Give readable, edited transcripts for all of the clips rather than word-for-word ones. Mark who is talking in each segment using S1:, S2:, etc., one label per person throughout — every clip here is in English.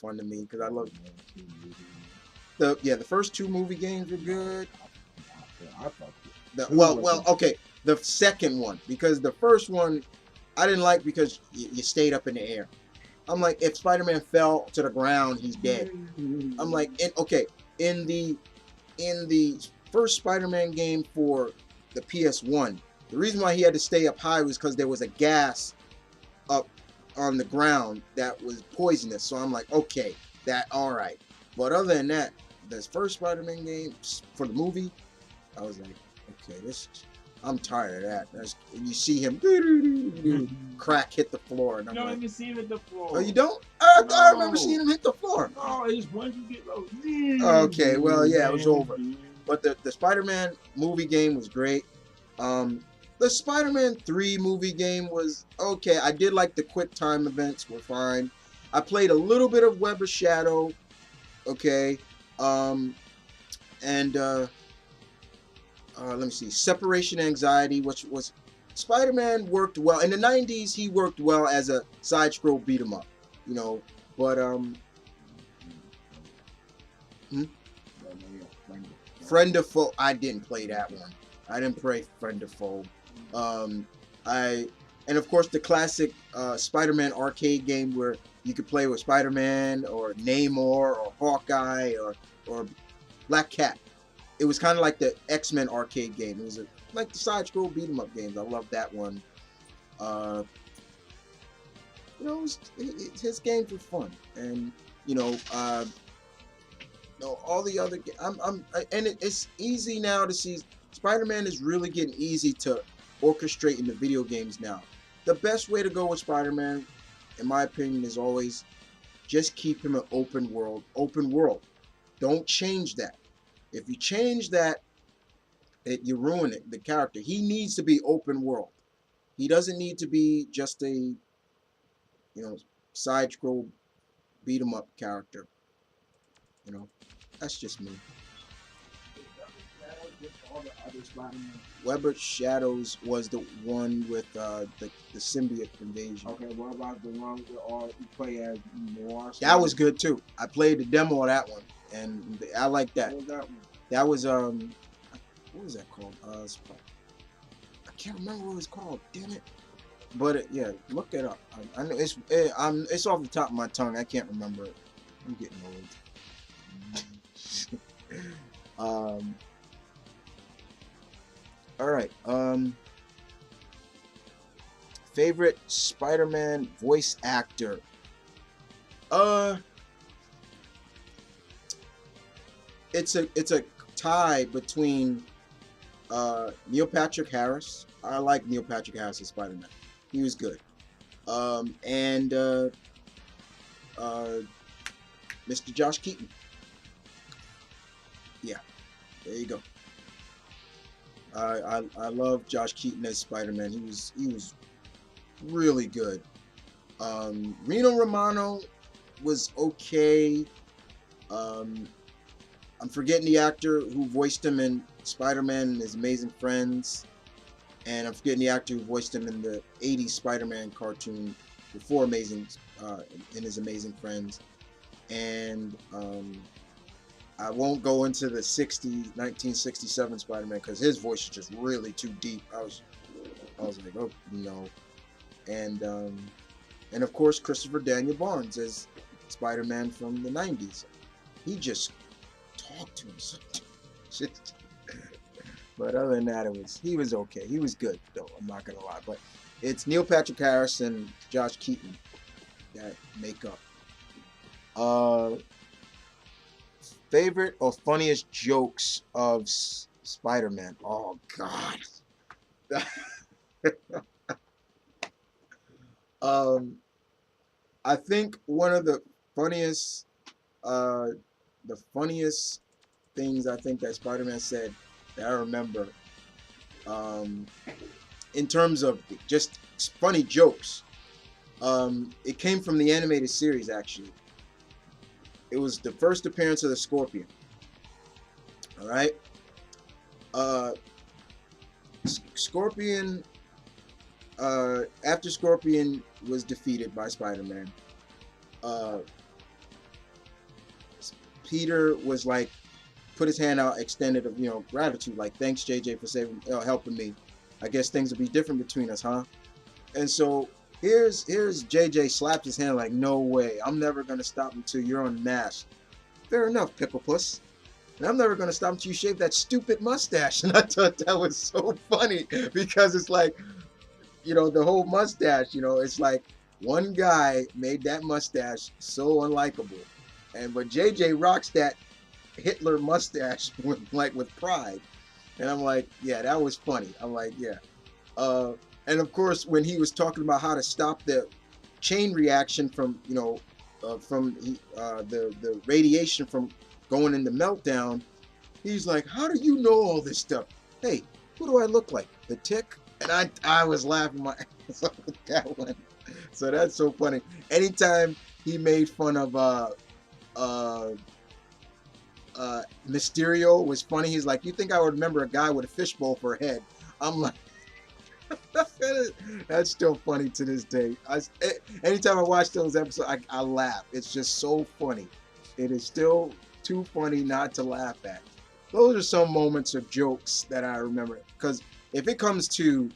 S1: fun to me because I love the first two movie games were good.
S2: I thought
S1: Okay, the second one because the first one I didn't like because you stayed up in the air. I'm like, if Spider-Man fell to the ground, he's dead. I'm like, okay, in the in the first Spider-Man game for the PS1, the reason why he had to stay up high was because there was a gas up on the ground that was poisonous. So I'm like, okay, that all right. But other than that, this first Spider-Man game for the movie, I was like, okay, this. I'm tired of that. And you see him crack hit the floor, and I'm
S2: you don't
S1: like,
S2: even see him at the floor.
S1: oh, you don't?
S2: No.
S1: I remember seeing him hit the floor.
S2: No, it's once you get low.
S1: Okay, well, yeah, it was over. But the Spider-Man movie game was great. The Spider-Man 3 movie game was okay. I did like the quick time events were fine. I played a little bit of Web of Shadow, okay. And let me see, Separation Anxiety, which was Spider-Man worked well in the '90s. He worked well as a side-scroll beat 'em up, you know. But hmm? Friend of Foe. I didn't play that one. I didn't play Friend of Foe. I and of course the classic Spider-Man arcade game where you could play with Spider-Man or Namor or Hawkeye or Black Cat. It was kind of like the X-Men arcade game. It was like the side-scroll beat 'em up games. I love that one. Uh, his games were fun, and you know, no, all the other. And it's easy now to see. Spider-Man is really getting easy to orchestrate in the video games now. The best way to go with Spider-Man, in my opinion, is always just keep him an open world. Open world. Don't change that. If you change that, you ruin it. The character. He needs to be open world. He doesn't need to be just a side scroll beat 'em up character. That's just me. Web of Shadows was the one with the symbiote invasion.
S2: Okay, what about the one with all you play as more?
S1: That was good too. I played the demo of that one, and I like that.
S2: What was that one?
S1: That was what was that called? I can't remember what it was called. Damn it! But yeah, look it up. I know it's off the top of my tongue. I can't remember it. I'm getting old. All right. Favorite Spider-Man voice actor. It's a tie between Neil Patrick Harris. I like Neil Patrick Harris as Spider-Man. He was good. And Mr. Josh Keaton. Yeah, there you go. I love Josh Keaton as Spider-Man. He was really good. Reno Romano was okay. I'm forgetting the actor who voiced him in Spider-Man and His Amazing Friends, and I'm forgetting the actor who voiced him in the '80s Spider-Man cartoon before in His Amazing Friends, and I won't go into the 1967 Spider-Man because his voice is just really too deep. I was like, oh no, and of course Christopher Daniel Barnes as Spider-Man from the '90s. He just talked to him. But other than that, he was okay. He was good though. I'm not gonna lie, but it's Neil Patrick Harris and Josh Keaton that make up. Favorite or funniest jokes of Spider-Man? Oh God. I think one of uh, the funniest things I think that Spider-Man said that I remember, in terms of just funny jokes, it came from the animated series actually. It was the first appearance of the Scorpion. All right. Uh, Scorpion. After Scorpion was defeated by Spider-Man, uh, Peter was like, put his hand out, extended of gratitude, like thanks JJ for saving, helping me. I guess things will be different between us, huh? And so here's JJ slaps his hand like, no way, I'm never gonna stop until you're unmasked. Fair enough, Pickle Puss. And I'm never gonna stop until you shave that stupid mustache. And I thought that was so funny because it's like, the whole mustache, it's like one guy made that mustache so unlikable. And but JJ rocks that Hitler mustache with pride. And I'm like, yeah, that was funny. I'm like, yeah. Uh, and of course, when he was talking about how to stop the chain reaction from the radiation from going into meltdown, he's like, how do you know all this stuff? Hey, who do I look like? The Tick? And I was laughing my ass off with that one. So that's so funny. Anytime he made fun of uh Mysterio was funny. He's like, you think I would remember a guy with a fishbowl for a head? I'm like, that's still funny to this day. Anytime I watch those episodes, I laugh. It's just so funny. It is still too funny not to laugh at. Those are some moments of jokes that I remember. Because if it comes to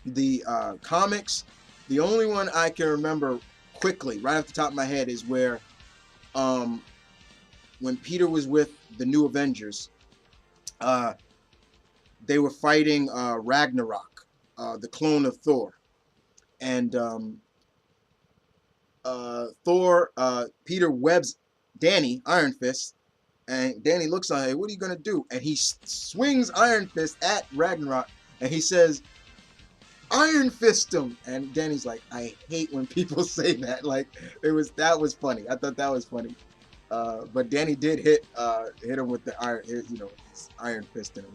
S1: the comics, the only one I can remember quickly, right off the top of my head, is where when Peter was with the New Avengers, they were fighting Ragnarok, the clone of Thor. And Thor, Peter webs Danny, Iron Fist, and Danny looks on, hey, what are you gonna do? And he swings Iron Fist at Ragnarok, and he says, Iron Fist him. And Danny's like, I hate when people say that. Like, that was funny. I thought that was funny. But Danny did hit him with the iron, his Iron Fist, and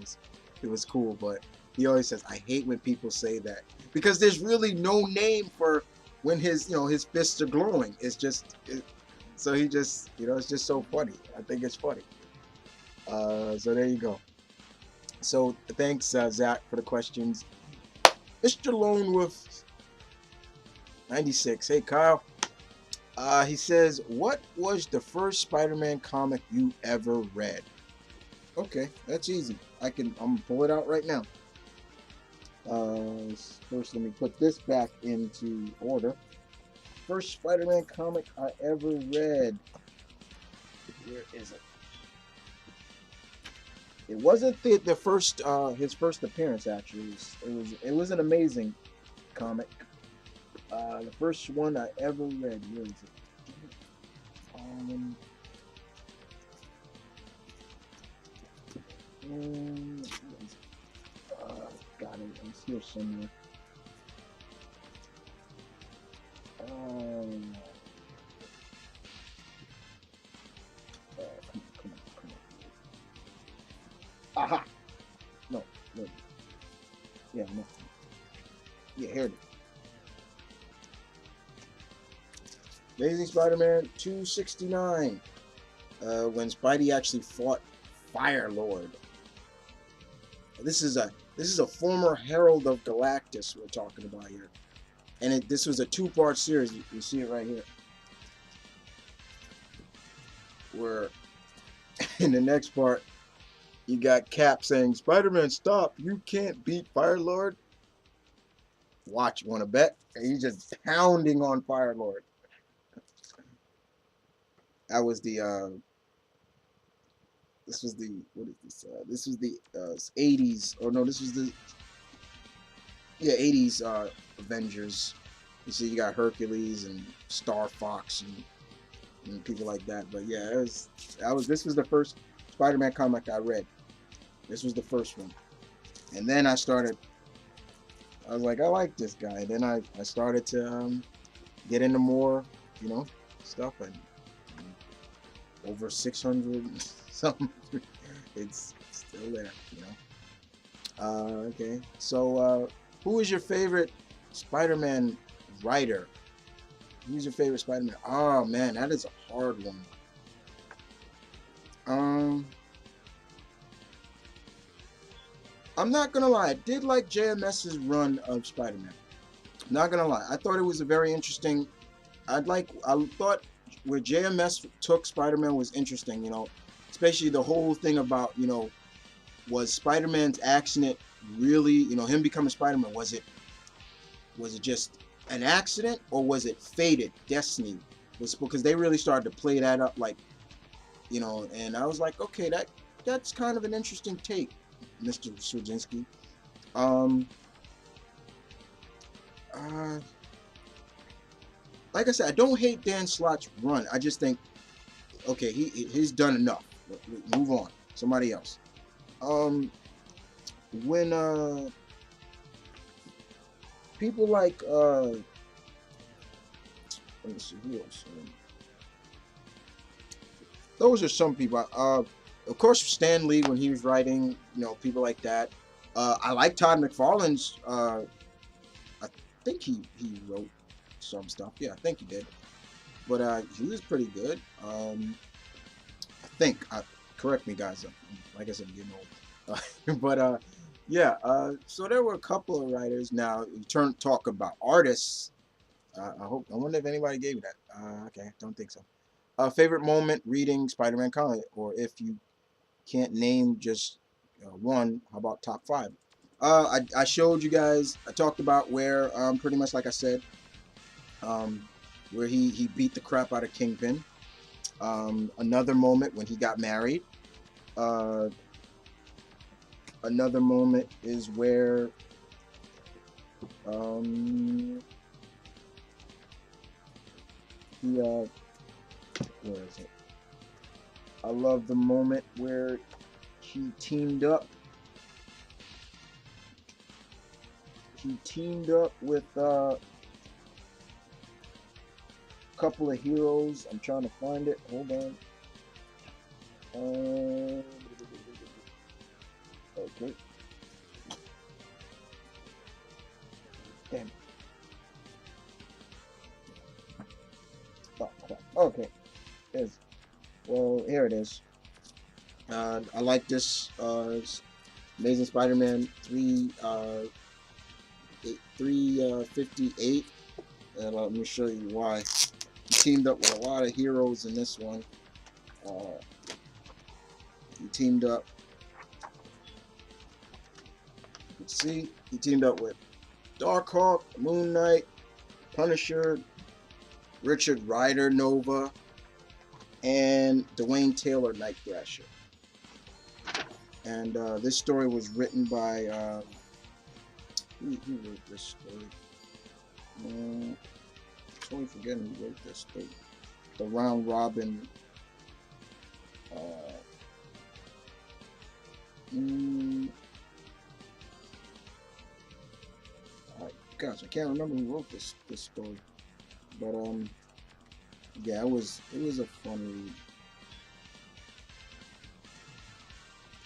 S1: it was cool. But he always says, I hate when people say that, because there's really no name for when his fists are glowing. It's just so he just it's just so funny. I think it's funny. So there you go. So thanks, Zach, for the questions. Mr. Lone Wolf 96. Hey, Kyle. He says, what was the first Spider-Man comic you ever read? Okay, that's easy. I'm gonna pull it out right now. First, let me put this back into order. First Spider-Man comic I ever read. Where is it? It wasn't the first his first appearance, actually. It was an amazing comic. The first one I ever read. Where is it? Got it. It's here somewhere. Come on. Aha! No. Yeah, no. Yeah, here it is. Amazing Spider-Man 269. When Spidey actually fought Fire Lord. This is a former Herald of Galactus we're talking about here, and this was a 2-part series. You see it right here, where in the next part you got Cap saying, "Spider-Man, stop! You can't beat Fire Lord." Watch, want to bet? And he's just pounding on Fire Lord. That was the this was the what is this? This was the 80s, or no, this was the 80s Avengers. You see, you got Hercules and Star Fox and people like that. But yeah, this was the first Spider-Man comic I read. This was the first one, and then I was like, I like this guy. Then I started to get into more, stuff, and over 600 something. It's still there, Okay, so who is your favorite Spider-Man writer? Who's your favorite Spider-Man? Oh man, that is a hard one. I'm not gonna lie, I did like JMS's run of Spider-Man. Not gonna lie, I thought it was a very interesting. I thought where JMS took Spider-Man was interesting. Especially the whole thing about was Spider-Man's accident really him becoming Spider-Man, was it just an accident, or was it fated destiny? Was because they really started to play that up, like and I was like, okay, that's kind of an interesting take, Mr. Straczynski. Um, uh, like I said, I don't hate Dan Slott's run. I just think, okay, he's done enough. Move on, somebody else. Um, when people like let me see who else. Those are some people. Of course, Stan Lee when he was writing, people like that. I like Todd McFarlane's. I think he wrote some stuff. Yeah, I think he did. But he was pretty good. I think. Correct me, guys. Like I said, I'm getting old. But yeah. So there were a couple of writers. Now you talk about artists. I wonder if anybody gave you that. Okay, don't think so. Favorite moment reading Spider-Man comic, or if you can't name just one, how about top five? I showed you guys. I talked about where pretty much like I said, um, where he beat the crap out of Kingpin. Another moment when he got married. Uh, Another moment is where um, he where is it? I love the moment where he teamed up. He teamed up with a couple of heroes. I'm trying to find it. Hold on. Okay. Damn it. Oh, crap. Okay. There's, well, here it is. I like this Amazing Spider-Man 358. And let me show you why. He teamed up with a lot of heroes in this one. Uh, he teamed up. You can see he teamed up with Darkhawk, Moon Knight, Punisher, Richard Rider Nova, and Dwayne Taylor Night Thrasher. And this story was written by who wrote this story? I'm totally forgetting who wrote this. The round robin. Uh, mm, Gosh, I can't remember who wrote this story. But yeah, it was a fun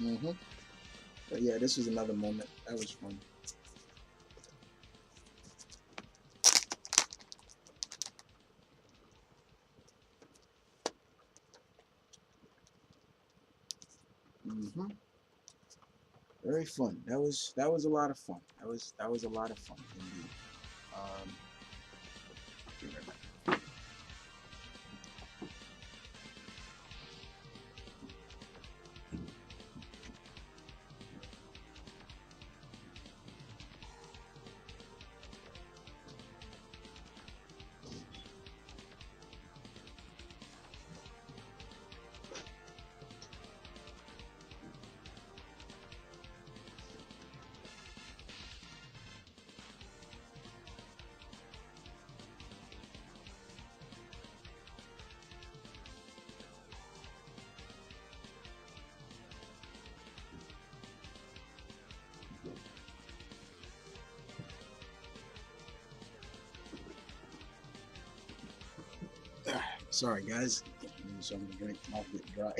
S1: read. But yeah, this was another moment that was fun. hmm Very fun. That was a lot of fun. That was a lot of fun indeed. Um, Sorry, guys. Something to drink. Mouth get dry.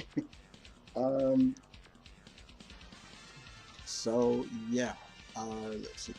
S1: um. So yeah. Let's see.